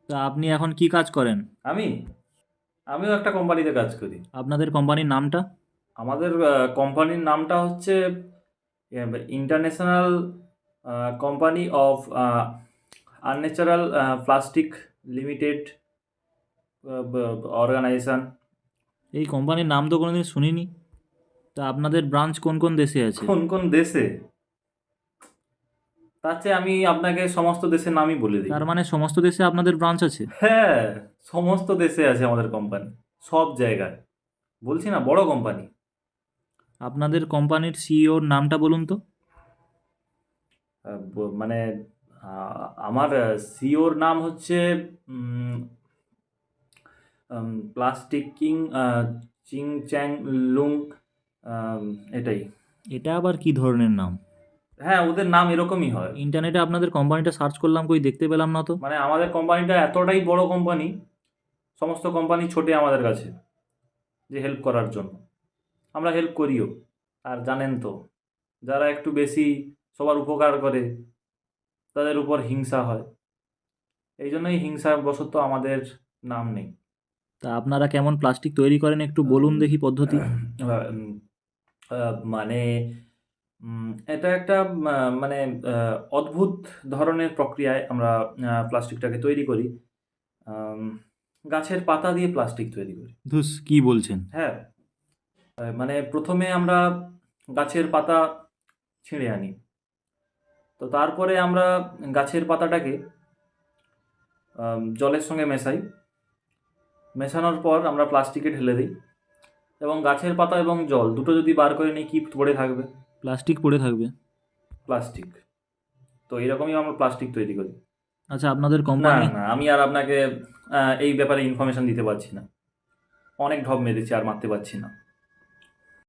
তা আপনি এখন কি কাজ করেন? আমি আমিও একটা কোম্পানিতে কাজ করি। আপনাদের কোম্পানির নামটা? আমাদের কোম্পানির নামটা হচ্ছে international company of unnatural plastic limited organisation. এই কোম্পানির নাম তো কোনোদিন শুনিনি। তা আপনাদের ব্রাঞ্চ কোন কোন দেশে আছে? কোন কোন দেশে? তার চেয়ে আমি আপনাকে সমস্ত দেশের নামই বলে দিই। তার মানে সমস্ত দেশে আপনাদের ব্রাঞ্চ আছে? হ্যাঁ, সমস্ত দেশে আছে আমাদের কোম্পানি, সব জায়গায়। বলছি না, বড় কোম্পানি। আপনাদের কোম্পানির সিইওর নামটা বলুন তো। মানে আমার সিওর নাম হচ্ছে প্লাস্টিক কিং চিং চ্যাং লুং, এটাই। এটা আবার কি ধরনের নাম? হ্যাঁ, ওদের নাম এরকমই হয়। ইন্টারনেটে আপনাদের কোম্পানিটা সার্চ করলাম, কই দেখতে পেলাম না তো। মানে আমাদের কোম্পানিটা এতটাই বড় কোম্পানি, সমস্ত কোম্পানি ছোটে আমাদের কাছে যে হেল্প করার জন্য। আমরা হেল্প করিও। আর জানেন তো, যারা একটু বেশি সবার উপকার করে তাদের উপর হিংসা হয়। এই জন্যই হিংসাবশত আমাদের নাম নেই। তা আপনারা কেমন প্লাস্টিক তৈরি করেন একটু বলুন দেখি পদ্ধতি। উম, মানে এটা একটা মানে অদ্ভুত ধরনের প্রক্রিয়ায় আমরা প্লাস্টিকটাকে তৈরি করি। আম, গাছের পাতা দিয়ে প্লাস্টিক তৈরি করি। ধুস, কি বলছেন? হ্যাঁ, মানে প্রথমে আমরা গাছের পাতা ছিঁড়ে আনি। তো তারপরে আমরা গাছের পাতাটাকে জলের সঙ্গে মেশাই। মেশানোর পর আমরা প্লাস্টিকে ঢেলে দিই, এবং গাছের পাতা এবং জল দুটো যদি বার করে নিই, কি পড়ে থাকবে? প্লাস্টিক পড়ে থাকবে। প্লাস্টিক। তো এরকমই আমরা প্লাস্টিক তৈরি করি। আচ্ছা, আপনাদের না, কোম্পানি। না, আমি আর আপনাকে এই ব্যাপারে ইনফরমেশন দিতে পারছি না। অনেক ঢপ মেরেছি, আর মারতে পারছি না।